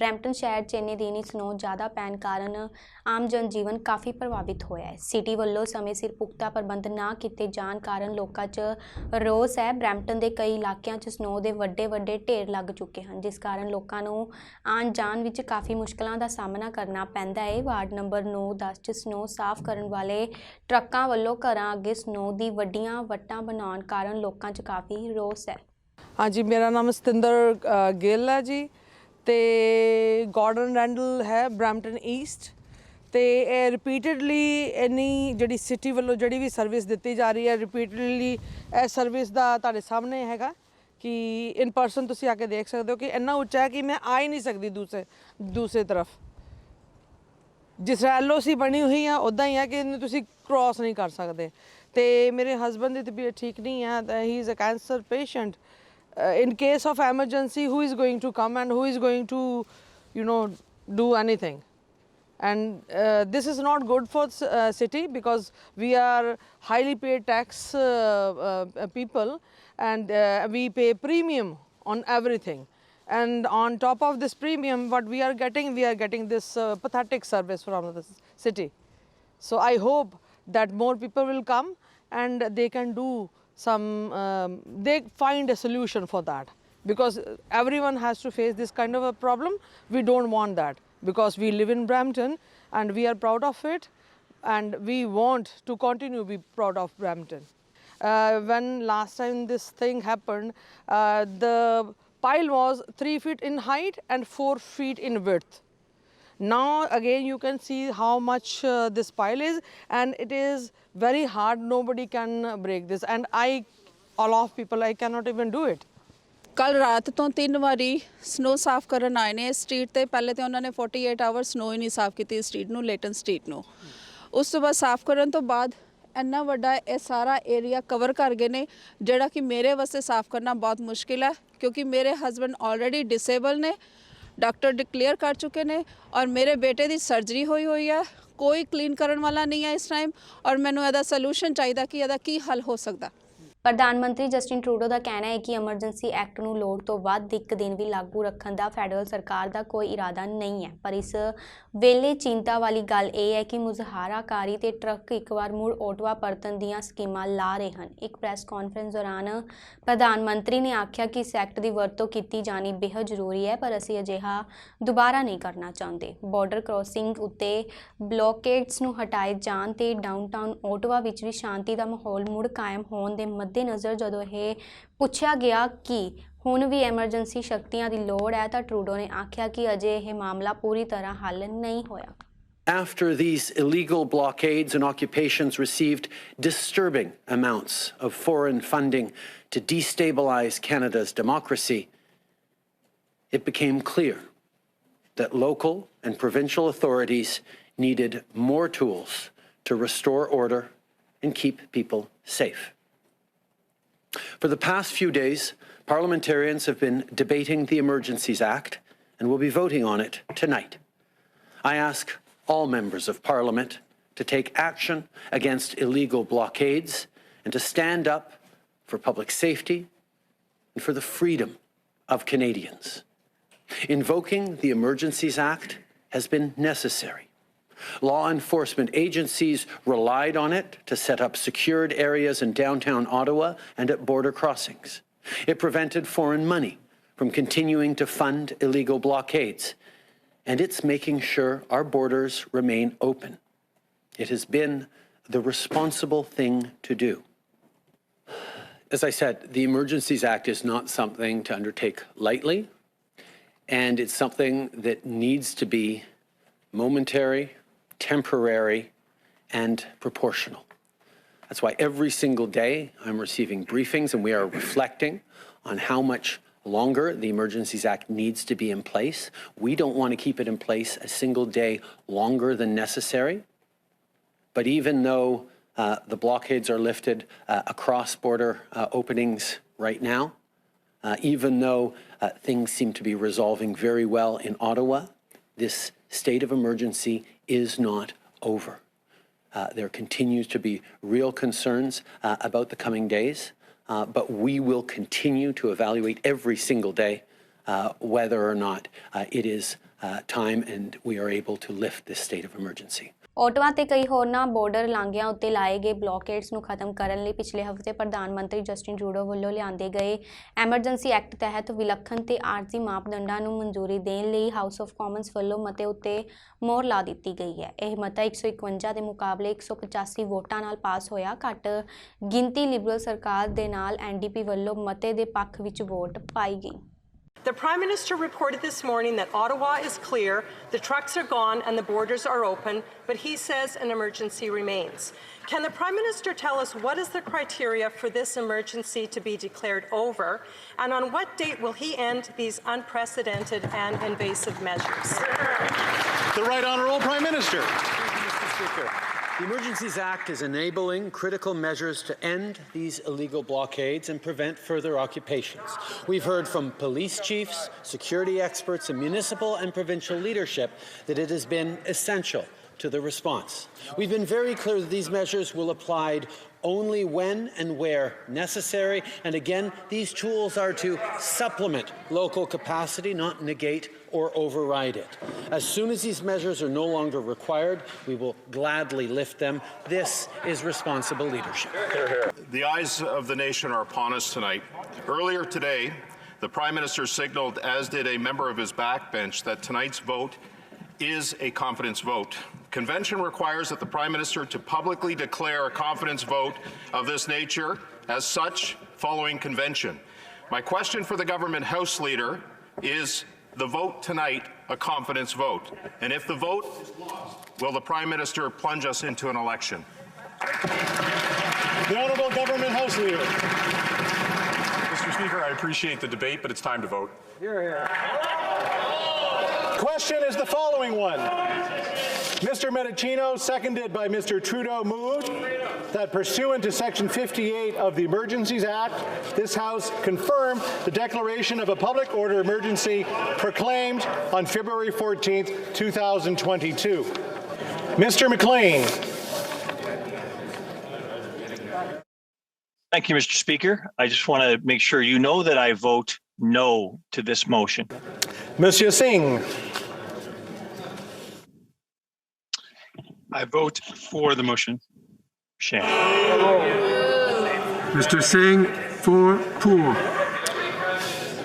Brampton शहर 'ਚ ਇੰਨੇ ਦਿਨ ਹੀ ਸਨੋ ਜ਼ਿਆਦਾ ਪੈਣ ਕਾਰਨ ਆਮ ਜਨਜੀਵਨ ਕਾਫੀ ਪ੍ਰਭਾਵਿਤ ਹੋਇਆ ਹੈ। ਸਿਟੀ ਵੱਲੋਂ ਸਮੇਂ ਸਿਰ ਪੁਖਤਾ ਪ੍ਰਬੰਧ ਨਾ ਕੀਤੇ ਜਾਣ ਕਾਰਨ ਲੋਕਾਂ 'ਚ ਰੋਸ ਹੈ। ਬਰੈਂਪਟਨ ਦੇ ਕਈ ਇਲਾਕਿਆਂ 'ਚ ਸਨੋ ਦੇ ਵੱਡੇ ਢੇਰ ਲੱਗ ਚੁੱਕੇ ਹਨ, ਜਿਸ ਕਾਰਨ ਲੋਕਾਂ ਨੂੰ ਆਉਣ ਜਾਣ ਵਿੱਚ ਕਾਫੀ ਮੁਸ਼ਕਲਾਂ ਦਾ ਸਾਹਮਣਾ ਕਰਨਾ ਪੈਂਦਾ ਹੈ। ਵਾਰਡ ਨੰਬਰ 9-10 'ਚ ਸਨੋ ਸਾਫ਼ ਕਰਨ ਵਾਲੇ ਟਰੱਕਾਂ ਵੱਲੋਂ ਘਰਾਂ ਅੱਗੇ ਸਨੋ ਦੀ ਵੱਡੀਆਂ ਵੱਟਾਂ ਬਣਾਉਣ ਕਾਰਨ ਲੋਕਾਂ 'ਚ ਕਾਫੀ ਰੋਸ ਹੈ। हाँ जी, मेरा नाम सतिंदर गिल है जी, तो गॉर्डन रैंडल है ब्रैम्पटन ईस्ट। तो रिपीटडली इन्नी जी सिटी वालों जी भी सर्विस दी जा रही है, रिपीटडली सर्विस का तुहाडे सामने हैगा कि इन परसन तुसीं आके देख सकते हो कि इन्ना उच्चा है कि मैं आ ही नहीं सकती दूसरे तरफ। जिस तरह LOC बनी हुई है उदा ही है कि तुसीं क्रॉस नहीं कर सकते। तो मेरे हसबैंड की तबीयत ठीक नहीं है, he is a cancer patient. In case of emergency, who is going to come and who is going to, do anything? And this is not good for city, because we are highly paid tax people, and we pay premium on everything. And on top of this premium, what we are getting this pathetic service from the city. So I hope that more people will come and they can do they find a solution for that, because everyone has to face this kind of a problem. We don't want that, because we live in Brampton and we are proud of it, and we want to continue to be proud of Brampton. When last time this thing happened, the pile was 3 feet in height and 4 feet in width. Now again you can see how much this pile is, and it is very hard. Nobody can break this, and a lot of people, I cannot even do it. कल रात तो 3 वारी snow साफ़ करन आए ने street ते। पहले तो उन्होंने 48 आवर स्नो ही नहीं साफ़ की स्ट्रीट नू, लेटन स्ट्रीट नू। उस तो बाद साफ़ करन तो बाद इन्ना वड्डा ये सारा एरिया कवर कर गए ने, जिहड़ा कि मेरे वास्ते साफ़ करना बहुत मुश्किल है, क्योंकि मेरे हसबैंड ऑलरेडी डिसेबल ने, डॉक्टर डिक्लेयर कर चुके ने, और मेरे बेटे की सर्जरी हुई है। कोई क्लीन करने वाला नहीं है इस टाइम, और मैनू इहदा सलूशन चाहिए कि इहदा की हल हो सकता। ਪ੍ਰਧਾਨ ਮੰਤਰੀ ਜਸਟਿਨ ਟਰੂਡੋ ਦਾ ਕਹਿਣਾ ਹੈ ਕਿ ਐਮਰਜੈਂਸੀ ਐਕਟ ਨੂੰ ਲੋੜ ਤੋਂ ਵੱਧ ਇੱਕ ਦਿਨ ਵੀ ਲਾਗੂ ਰੱਖਣ ਦਾ ਫੈਡਰਲ ਸਰਕਾਰ ਦਾ ਕੋਈ ਇਰਾਦਾ ਨਹੀਂ ਹੈ। ਪਰ ਇਸ ਵੇਲੇ ਚਿੰਤਾ ਵਾਲੀ ਗੱਲ ਇਹ ਹੈ ਕਿ ਮੁਜ਼ਾਹਰਾਕਾਰੀ ਤੇ ਟਰੱਕ ਇੱਕ ਵਾਰ ਮੁੜ ਓਟਵਾ ਪਰਤਣ ਦੀਆਂ ਸਕੀਮਾਂ ਲਾ ਰਹੇ ਹਨ। ਇੱਕ ਪ੍ਰੈਸ ਕਾਨਫਰੰਸ ਦੌਰਾਨ ਪ੍ਰਧਾਨ ਮੰਤਰੀ ਨੇ ਆਖਿਆ ਕਿ ਇਸ ਐਕਟ ਦੀ ਵਰਤੋਂ ਕੀਤੀ ਜਾਣੀ ਬੇहद ਜ਼ਰੂਰੀ ਹੈ, ਪਰ ਅਸੀਂ ਅਜਿਹਾ ਦੁਬਾਰਾ ਨਹੀਂ ਕਰਨਾ ਚਾਹੁੰਦੇ। ਬਾਰਡਰ ਕ੍ਰੋਸਿੰਗ ਉੱਤੇ ਬਲੌਕੇਡਸ ਨੂੰ ਹਟਾਏ ਜਾਣ ਤੇ ਡਾਊਨਟਾਊਨ ਓਟਵਾ ਵਿੱਚ ਵੀ ਸ਼ਾਂਤੀ ਦਾ ਮਾਹੌਲ ਮੁੜ ਕਾਇਮ ਹੋਣ ਦੇ ਮੱਦੇਨਜ਼ਰ ਜਦੋਂ ਇਹ ਪੁੱਛਿਆ ਗਿਆ ਕਿ ਹੁਣ ਵੀ ਐਮਰਜੈਂਸੀ ਸ਼ਕਤੀਆਂ ਦੀ ਲੋੜ ਹੈ ਤਾਂ ਟਰੂਡੋ ਨੇ ਆਖਿਆ ਕਿ ਅਜੇ ਇਹ ਮਾਮਲਾ ਪੂਰੀ ਤਰ੍ਹਾਂ ਹੱਲ ਨਹੀਂ ਹੋਇਆ। After these illegal blockades and occupations received disturbing amounts of foreign funding to destabilize Canada's democracy, it became clear that local and provincial authorities needed more tools to restore order and keep people safe. For the past few days, parliamentarians have been debating the Emergencies Act and will be voting on it tonight. I ask all members of Parliament to take action against illegal blockades and to stand up for public safety and for the freedom of Canadians. Invoking the Emergencies Act has been necessary. Law enforcement agencies relied on it to set up secured areas in downtown Ottawa and at border crossings. It prevented foreign money from continuing to fund illegal blockades, and it's making sure our borders remain open. It has been the responsible thing to do. As I said, the Emergencies Act is not something to undertake lightly, and it's something that needs to be momentary, temporary, and proportional. That's why every single day I'm receiving briefings and we are reflecting on how much longer the Emergencies Act needs to be in place. We don't want to keep it in place a single day longer than necessary. But even though the blockades are lifted across border openings right now, even though things seem to be resolving very well in Ottawa, this state of emergency is not over. There continues to be real concerns about the coming days, but we will continue to evaluate every single day whether or not it is time, and we are able to lift this state of emergency. Ottawa ਤੇ ਕਈ ਹੋਰਨਾਂ border ਲਾਂਘਿਆਂ ਉੱਤੇ ਲਾਏ ਗਏ ਬਲੌਕੇਡਸ ਨੂੰ ਖਤਮ ਕਰਨ ਲਈ ਪਿਛਲੇ ਹਫ਼ਤੇ ਪ੍ਰਧਾਨ ਮੰਤਰੀ ਜਸਟਿਨ ਟਰੂਡੋ ਵੱਲੋਂ ਲਿਆਂਦੇ ਗਏ ਐਮਰਜੈਂਸੀ ਐਕਟ ਤਹਿਤ ਵਿਲੱਖਣ ਤੇ ਆਰਜ਼ੀ ਮਾਪਦੰਡਾਂ ਨੂੰ ਮਨਜ਼ੂਰੀ ਦੇਣ ਲਈ ਹਾਊਸ ਆਫ ਕਾਮਨਸ ਵੱਲੋਂ ਮਤੇ ਉੱਤੇ ਮੋਹਰ ਲਾ ਦਿੱਤੀ ਗਈ ਹੈ। ਇਹ ਮਤਾ 151 ਦੇ ਮੁਕਾਬਲੇ 185 ਵੋਟਾਂ ਨਾਲ ਪਾਸ ਹੋਇਆ। ਘੱਟ ਗਿਣਤੀ ਲਿਬਰਲ ਸਰਕਾਰ ਦੇ ਨਾਲ ਐਨਡੀਪੀ ਵੱਲੋਂ ਮਤੇ ਦੇ ਪੱਖ ਵਿੱਚ ਵੋਟ ਪਾਈ ਗਈ। The Prime Minister reported this morning that Ottawa is clear, the trucks are gone and the borders are open, but he says an emergency remains. Can the Prime Minister tell us what is the criteria for this emergency to be declared over, and on what date will he end these unprecedented and invasive measures? The Right Honourable Prime Minister. Mr. Speaker. The Emergencies Act is enabling critical measures to end these illegal blockades and prevent further occupations. We've heard from police chiefs, security experts, and municipal and provincial leadership that it has been essential to the response. We've been very clear that these measures will be applied only when and where necessary. And again, these tools are to supplement local capacity, not negate or override it. As soon as these measures are no longer required, we will gladly lift them. This is responsible leadership. The eyes of the nation are upon us tonight. Earlier today, the Prime Minister signalled, as did a member of his backbench, that tonight's vote is a confidence vote. Convention requires that the Prime Minister to publicly declare a confidence vote of this nature as such following convention. My question for the government House Leader is the vote tonight a confidence vote? And if the vote is lost, will the Prime Minister plunge us into an election? The Honourable Government House Leader. Mr. Speaker, I appreciate the debate, but it's time to vote. Question is the following one. Mr. Medicino, seconded by Mr. Trudeau, moved that pursuant to Section 58 of the Emergencies Act, this House confirm the declaration of a public order emergency proclaimed on February 14th, 2022. Mr. McLean. Thank you, Mr. Speaker. I just want to make sure you know that I vote no to this motion. Monsieur Singh. I vote for the motion. Shame. Mr. Singh, pour.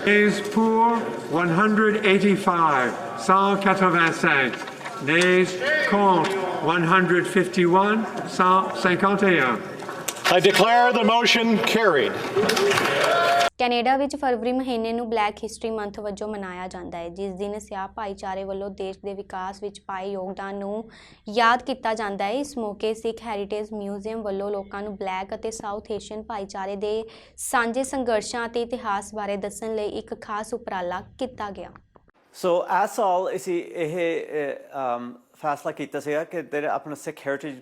Nays pour 185, 185. Nays contre 151, 151. I declare the motion carried. Canada ਵਿੱਚ ਫਰਵਰੀ ਮਹੀਨੇ ਨੂੰ black history month ਵਜੋਂ ਮਨਾਇਆ ਜਾਂਦਾ ਹੈ, ਜਿਸ ਦਿਨ ਸਿਆਹ ਭਾਈਚਾਰੇ ਵੱਲੋਂ ਦੇਸ਼ ਦੇ ਵਿਕਾਸ ਵਿੱਚ ਪਾਏ ਯੋਗਦਾਨ ਨੂੰ ਯਾਦ ਕੀਤਾ ਜਾਂਦਾ ਹੈ। ਇਸ ਮੌਕੇ ਸਿੱਖ ਹੈਰੀਟੇਜ ਮਿਊਜ਼ੀਅਮ ਵੱਲੋਂ ਲੋਕਾਂ ਨੂੰ ਬਲੈਕ ਅਤੇ ਸਾਊਥ ਏਸ਼ੀਅਨ ਭਾਈਚਾਰੇ ਦੇ ਸਾਂਝੇ ਸੰਘਰਸ਼ਾਂ ਅਤੇ ਇਤਿਹਾਸ ਬਾਰੇ ਦੱਸਣ ਲਈ ਇੱਕ ਖਾਸ ਉਪਰਾਲਾ ਕੀਤਾ ਗਿਆ। ਸੋ ਇਸ ਸਾਲ ਅਸੀਂ ਇਹ ਫੈਸਲਾ ਕੀਤਾ ਸੀਗਾ ਕਿ ਜਿਹੜੇ ਆਪਣਾ ਸਿੱਖ ਹੈਰੀਟੇਜ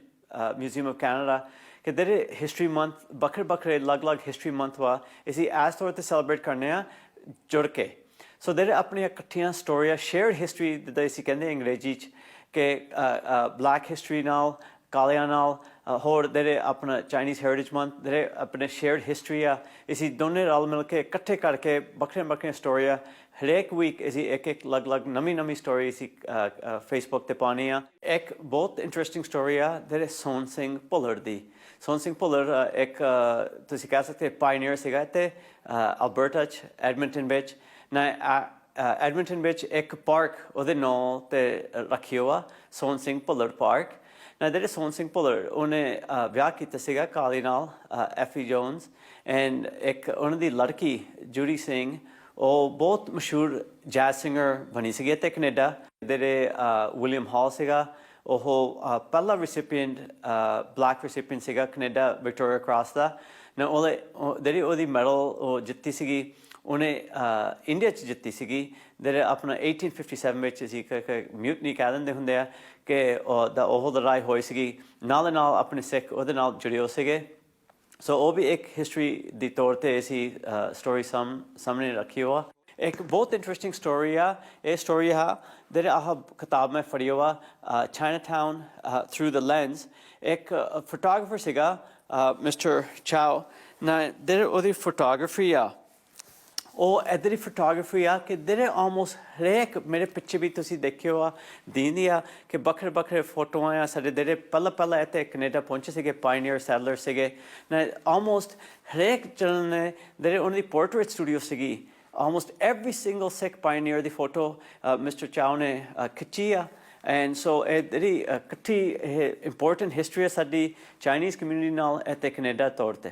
ਮਿਊਜ਼ੀਅਮ ਆਫ ਕੈਨੇਡਾ ਕਿ ਜਿਹੜੇ ਹਿਸਟਰੀ ਮੰਥ ਵੱਖਰੇ ਅਲੱਗ-ਅਲੱਗ ਹਿਸਟਰੀ ਮੰਥ ਵਾ ਅਸੀਂ ਇਸ ਤੌਰ 'ਤੇ ਸੈਲੀਬ੍ਰੇਟ ਕਰਨੇ ਆ ਜੁੜ ਕੇ। ਸੋ ਜਿਹੜੇ ਆਪਣੀਆਂ ਇਕੱਠੀਆਂ ਸਟੋਰੀਆਂ ਸ਼ੇਅਰਡ ਹਿਸਟਰੀ ਜਿੱਦਾਂ ਅਸੀਂ ਕਹਿੰਦੇ ਅੰਗਰੇਜ਼ੀ 'ਚ ਕਿ ਬਲੈਕ ਹਿਸਟਰੀ ਨਾਲ ਕਾਲਿਆਂ ਨਾਲ ਹੋਰ ਜਿਹੜੇ ਆਪਣਾ ਚਾਈਨੀਜ਼ ਹੈਰੀਟੇਜ ਮੰਥ ਜਿਹੜੇ ਆਪਣੇ ਸ਼ੇਅਰਡ ਹਿਸਟਰੀ ਆ ਅਸੀਂ ਦੋਨੇ ਰਲ ਮਿਲ ਕੇ ਇਕੱਠੇ ਕਰਕੇ ਵੱਖਰੀਆਂ ਸਟੋਰੀਆਂ ਹਰੇਕ ਵੀਕ ਅਸੀਂ ਇੱਕ ਅਲੱਗ ਨਵੀਂ ਸਟੋਰੀ ਅਸੀਂ ਫੇਸਬੁੱਕ 'ਤੇ ਪਾਉਣੀ ਆ। ਇੱਕ ਬਹੁਤ ਇੰਟਰਸਟਿੰਗ ਸਟੋਰੀ ਆ ਜਿਹੜੇ ਸੋਹਣ ਸਿੰਘ ਭੁੱਲਰ ਦੀ। ਸੋਹਣ ਸਿੰਘ ਭੁੱਲਰ ਇੱਕ ਤੁਸੀਂ ਕਹਿ ਸਕਦੇ ਪਾਇਨੀਅਰ ਸੀਗਾ ਅਤੇ ਅਲਬਰਟਾ 'ਚ ਐਡਮਿੰਟਨ ਵਿੱਚ ਨਾ ਐਡਮਿੰਟਨ ਵਿੱਚ ਇੱਕ ਪਾਰਕ ਉਹਦੇ ਨਾਂ 'ਤੇ ਰੱਖੀ ਹੋਆ ਸੋਹਣ ਸਿੰਘ ਭੁੱਲਰ ਪਾਰਕ। ਨਾ ਜਿਹੜੇ ਸੋਹਣ ਸਿੰਘ ਭੁੱਲਰ ਉਹਨੇ ਵਿਆਹ ਕੀਤਾ ਸੀਗਾ ਕਾਲੀ ਨਾਲ ਐਫੀ ਜੋਨਸ ਐਂਡ ਇੱਕ ਉਹਨਾਂ ਦੀ ਲੜਕੀ ਜੂਡੀ ਸਿੰਘ ਉਹ ਬਹੁਤ ਮਸ਼ਹੂਰ ਜੈਜ਼ ਸਿੰਗਰ ਬਣੀ ਸੀਗੀ ਅਤੇ ਕੈਨੇਡਾ। ਜਿਹੜੇ ਵਿਲੀਅਮ ਹਾਲ ਸੀਗਾ ਉਹ ਪਹਿਲਾ ਰੈਸਿਪੀਐਂਟ ਬਲੈਕ ਰੈਸਿਪੀਐਂਟ ਸੀਗਾ ਕੈਨੇਡਾ ਵਿਕਟੋਰੀਆ ਕ੍ਰਾਸ ਦਾ। ਨਾ ਜਿਹੜੀ ਉਹਦੀ ਮੈਡਲ ਉਹ ਜਿੱਤੀ ਸੀਗੀ ਉਹਨੇ ਇੰਡੀਆ 'ਚ ਜਿੱਤੀ ਸੀਗੀ। ਜਿਹੜੇ ਆਪਣਾ 1857 ਵਿੱਚ ਅਸੀਂ ਮਿਊਟਨੀ ਕਹਿ ਦਿੰਦੇ ਹੁੰਦੇ ਆ ਕਿ ਉਹ ਲੜਾਈ ਹੋਈ ਸੀਗੀ ਨਾਲ ਆਪਣੇ ਸਿੱਖ ਉਹਦੇ ਨਾਲ ਜੁੜੇ ਹੋ ਸੀਗੇ। ਸੋ ਉਹ ਵੀ ਇੱਕ ਹਿਸਟਰੀ ਦੇ ਤੌਰ 'ਤੇ ਅਸੀਂ ਸਟੋਰੀ ਸਾਹਮਣੇ ਰੱਖੀ ਹੋਆ। ਇੱਕ ਬਹੁਤ ਇੰਟਰਸਟਿੰਗ ਸਟੋਰੀ ਆ ਇਹ ਸਟੋਰੀ ਆ ਜਿਹੜੇ ਆਹ ਕਿਤਾਬ ਮੈਂ ਫੜੀ ਹੋਆ ਚਾਈਨਾ ਟਾਊਨ ਥਰੂ ਦ ਲੈਂਸ। ਇੱਕ ਫੋਟੋਗ੍ਰਾਫਰ ਸੀਗਾ ਮਿਸਟਰ ਚਾਓ ਨਾ ਜਿਹੜੇ ਉਹਦੀ ਫੋਟੋਗ੍ਰਾਫੀ ਆ ਉਹ ਇੱਧਰ ਦੀ ਫੋਟੋਗ੍ਰਾਫੀ ਆ ਕਿ ਜਿਹੜੇ ਆਲਮੋਸਟ ਹਰੇਕ ਮੇਰੇ ਪਿੱਛੇ ਵੀ ਤੁਸੀਂ ਦੇਖਿਓ ਆ ਦੀਂਦੀ ਆ ਕਿ ਵੱਖਰੇ ਵੱਖਰੇ ਫੋਟੋਆਂ ਆ ਸਾਡੇ ਜਿਹੜੇ ਪਹਿਲਾਂ ਇੱਥੇ ਕੈਨੇਡਾ ਪਹੁੰਚੇ ਸੀਗੇ ਪਾਇਨੀਅਰ ਸੈਟਲਰ ਸੀਗੇ ਨਾ ਆਲਮੋਸਟ ਹਰੇਕ ਜਣ ਨੇ ਜਿਹੜੇ ਉਹਨਾਂ ਦੀ ਪੋਰਟਰੇਟ ਸਟੂਡੀਓ ਸੀਗੀ almost every single Sikh pioneer ਦੀ ਫੋਟੋ ਮਿਸਟਰ ਚਾਓ ਨੇ ਖਿੱਚੀ ਆ ਐਂਡ ਸੋ ਇਹ ਜਿਹੜੀ ਇਕੱਠੀ ਇੰਪੋਰਟੈਂਟ ਹਿਸਟਰੀ ਹੈ ਸਾਡੀ ਚਾਈਨੀਜ਼ ਕਮਿਊਨਿਟੀ ਨਾਲ ਇੱਥੇ ਕੈਨੇਡਾ ਤੌਰ 'ਤੇ